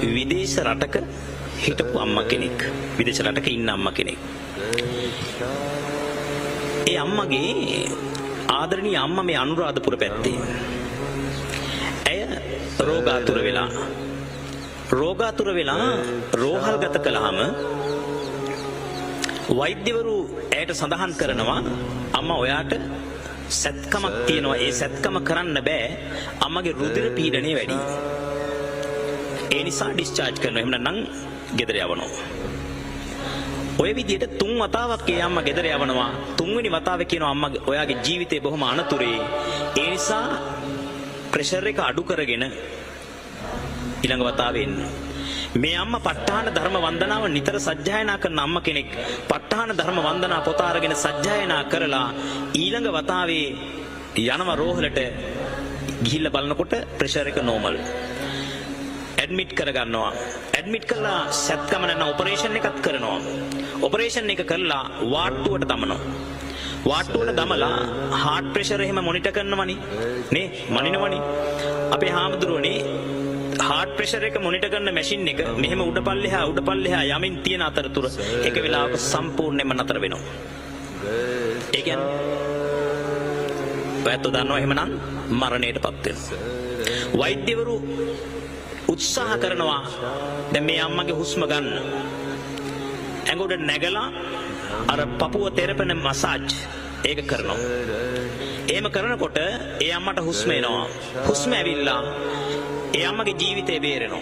විදේශ රටක හිටපු අම්මා කෙනෙක්. විදේශ රටක ඉන්න අම්මා කෙනෙක්. ඒ අම්මගේ ආදරණීය අම්මා මේ අනුරාධපුර පැත්තේ. ඇය රෝගාතුර වෙලා රෝහල් ගත කළාම වෛද්‍යවරු ඇයට සඳහන් කරනවා අම්මා ඔයාට සැත්කමක් තියෙනවා. ඒ සැත්කම කරන්න බෑ. අම්මගේ රුධිර පීඩනය වැඩි. ඒ නිසා ඩිස්චාර්ජ් කරනවා. එහෙම නැත්නම් ගෙදර යවනවා. ඔය විදිහට 3 වතාවක් ඒ අම්මා ගෙදර යවනවා. 3 වෙනි වතාවේ කියනවා අම්මා ඔයාගේ ජීවිතේ බොහොම අනතුරේ. ඒ නිසා ප්‍රෙෂර් එක අඩු කරගෙන ඊළඟ වතාවේ එන්න. මේ අම්මා ප ဋ ාහන ධර්ම වන්දනාව නිතර සජ්ජායනා කරන අම්මා කෙනෙක්. ප ဋ ාහන ධර්ම වන්දනා පොත අරගෙන සජ්ජායනා කරලා ඊළඟ වතාවේ යනවා රෝහලට. ගිහිල්ලා බලනකොට ප්‍රෙෂර් එක නෝමල්. ඇඩ්මිට් කරගන්නවා. ඇඩ්මිට් කරලා සැත්කම නැත්නම් ඔපරේෂන් එකක් කරනවා. ඔපරේෂන් එක කරලා වාට්ටුවට දමනවා. වාට්ටුවට දමලා හાર્ට් ප්‍රෙෂර් එහෙම මොනිටර් කරනවනේ නේ මනිනවනේ. අපේ හාමුදුරුවනේ හાર્ට් ප්‍රෙෂර් එක මොනිටර් කරන මැෂින් එක මෙහෙම උඩපල්ලෙහා යමින් තියෙන අතරතුර එක වෙලාවක සම්පූර්ණයෙන්ම නතර වෙනවා. ඒ කියන්නේ ඔයත් දන්නවා එහෙමනම් මරණයටපත් වෙනවා. වෛද්‍යවරු උත්සාහ කරනවා දැන් මේ අම්මගේ හුස්ම ගන්න. ඇඟුඩ නැගලා අර පපුව තෙරපෙන මසාජ් ඒක කරනවා. එහෙම කරනකොට ඒ අම්මට හුස්ම එනවා. හුස්ම ඇවිල්ලා ඒ අම්මගේ ජීවිතේ බේරෙනවා.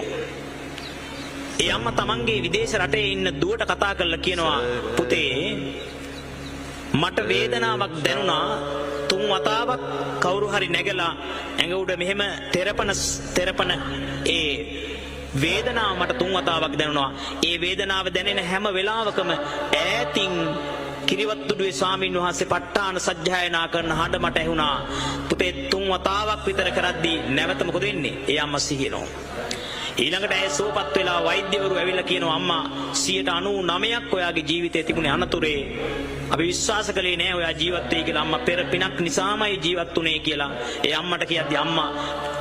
ඒ අම්මා තමන්ගේ විදේශ රටේ ඉන්න දුවට කතා කරලා කියනවා පුතේ මට වේදනාවක් දැනුණා 3 වතාවක් කවුරු හරි නැගලා ඇඟ උඩ මෙහෙම තෙරපන ඒ වේදනාව මට 3 වතාවක් දැනුණා. ඒ වේදනාව දැනෙන හැම වෙලාවකම ඈතින් කිරිවත්තුඩුවේ ස්වාමීන් වහන්සේ ප ဋ ාහන සජ්ජායනා කරන හඬ මට ඇහුණා. පුතේ 3 වතාවක් විතර කරද්දී නැවත මොකද වෙන්නේ? ඒ අම්මා සිහිනවා. ඊළඟට ඇය සුවපත් වෙලා වෛද්‍යවරු ඇවිල්ලා කියනවා අම්මා 99% ඔයාගේ ජීවිතේ තිබුණේ අනතුරේ. අපි විශ්වාස කළේ නෑ ඔයා ජීවත් වෙයි කියලා. අම්මා පෙර පිනක් නිසාමයි ජීවත් වුනේ කියලා. ඒ අම්මට කියද්දි අම්මා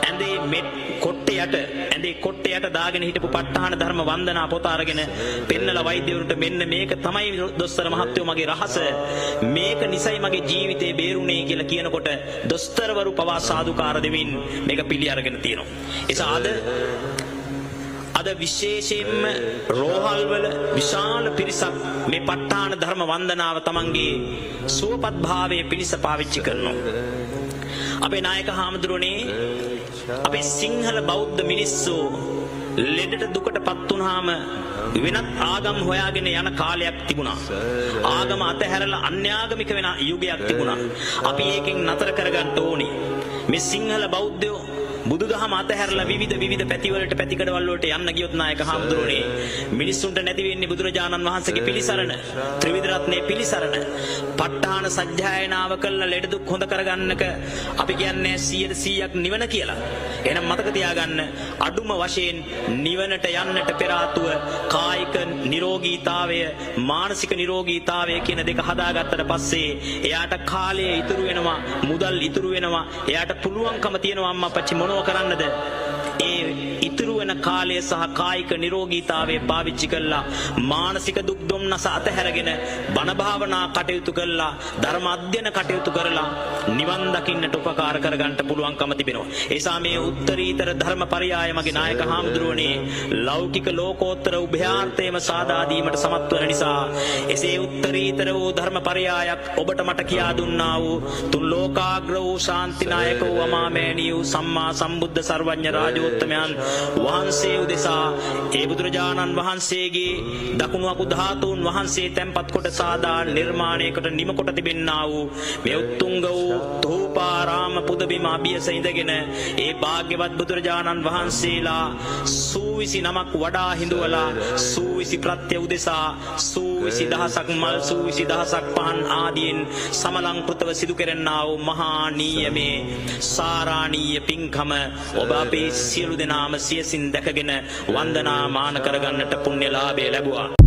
ඇඳේ කොට්ටේ යට දාගෙන හිටපු ප ဋ ාහන ධර්ම වන්දනා පොත අරගෙන පෙන්නලා වෛද්‍යවරුන්ට මෙන්න මේක තමයි දොස්තර මහත්තයෝ මගේ රහස. මේක නිසයි මගේ ජීවිතේ බේරුනේ කියලා කියනකොට දොස්තරවරු පවා සාදුකාර දෙමින් මේක පිළි අරගෙන තියෙනවා. ඒසා අද විශේෂයෙන්ම රෝහල් වල විශාල පිරිසක් මේ ප ဋ ාහන ධර්ම වන්දනාව තමන්ගේ සුවපත් භාවයේ පිණිස පාවිච්චි කරනවා. අපේ නායක හාමුදුරනේ අපේ සිංහල බෞද්ධ මිනිස්සු ලෙඩට දුකටපත් වුනහම වෙනත් ආගම් හොයාගෙන යන කාලයක් තිබුණා. ආගම අතහැරලා අන්‍යාගමික වෙන යුගයක් තිබුණා. අපි ඒකෙන් නතර කරගන්න ඕනේ. මේ සිංහල බෞද්ධයෝ බුදුදහම අතහැරලා විවිධ පැතිවලට පැතිකඩවල වලට යන්න ගියොත් නායක හාමුදුරනේ මිනිස්සුන්ට නැති වෙන්නේ බුදුරජාණන් වහන්සේගේ පිළිසරණ, ත්‍රිවිධ රත්නයේ පිළිසරණ. ප ဋ ාහන සජ්ජායනාව කළා ලෙඩ දුක් හොඳ කරගන්නක අපි කියන්නේ 100%ක් නිවන කියලා. එහෙනම් මතක තියාගන්න අඩුම වශයෙන් නිවනට යන්නට පෙර ආතුව කායික නිරෝගීතාවය, මානසික නිරෝගීතාවය කියන දෙක හදාගත්තට පස්සේ එයාට කාලය ඉතුරු වෙනවා, මුදල් ඉතුරු වෙනවා, එයාට පුළුවන්කම තියෙනවා අම්මා අප්පච්චි මොනව කරන්නද? ඒ ඉතුරු වෙන කාලය සහ කායික නිරෝගීතාවය පාවිච්චි කළා මානසික දුක් දුම්නස අතහැරගෙන බණ භාවනා කටයුතු කළා, ධර්ම අධ්‍යයන කටයුතු කරලා නිවන් දකින්නට උපකාර කරගන්න පුළුවන්කම තිබෙනවා. ඒ නිසා මේ උත්තරීතර ධර්මපරයාය මගේ නායක හාමුදුරුවනේ ලෞකික ලෝකෝත්තර උභයාර්ථයම සාදා දීමට සමත් වන නිසා එසේ උත්තරීතර වූ ධර්මපරයායක් ඔබට මට කියා දුන්නා වූ තුන් ලෝකාග්‍ර වූ ශාන්තිනායක වූ අමාමෑණී වූ සම්මා සම්බුද්ධ සර්වඥ රාජෝත්තමයන් වහන්සේ උදෙසා ඒ බුදුරජාණන් වහන්සේගේ දකුණු අකු ධාතුන් වහන්සේ තැන්පත් කොට සාදා නිර්මාණයකට නිම කොට තිබෙන්නා වූ මේ උත්තුංග වූ ධූපාරාම පුදබිම අභියස ඉඳගෙන ඒ භාග්‍යවත් බුදුරජාණන් වහන්සේලා සූවිසි නමක් වඩා හිඳුවලා සූවිසි ප්‍රත්‍ය උදෙසා සූවිසි දහසක් මල් සූවිසි දහසක් පහන් ආදීන් සමලංකෘතව සිදු කෙරෙන්නා වූ මහා නීයමේ සාරාණීය පින්කම ඔබ අපේ සියලු දෙනාම සියසින් දැකගෙන වන්දනා මාන කරගන්නට පුණ්‍ය ලාභය ලැබුවා.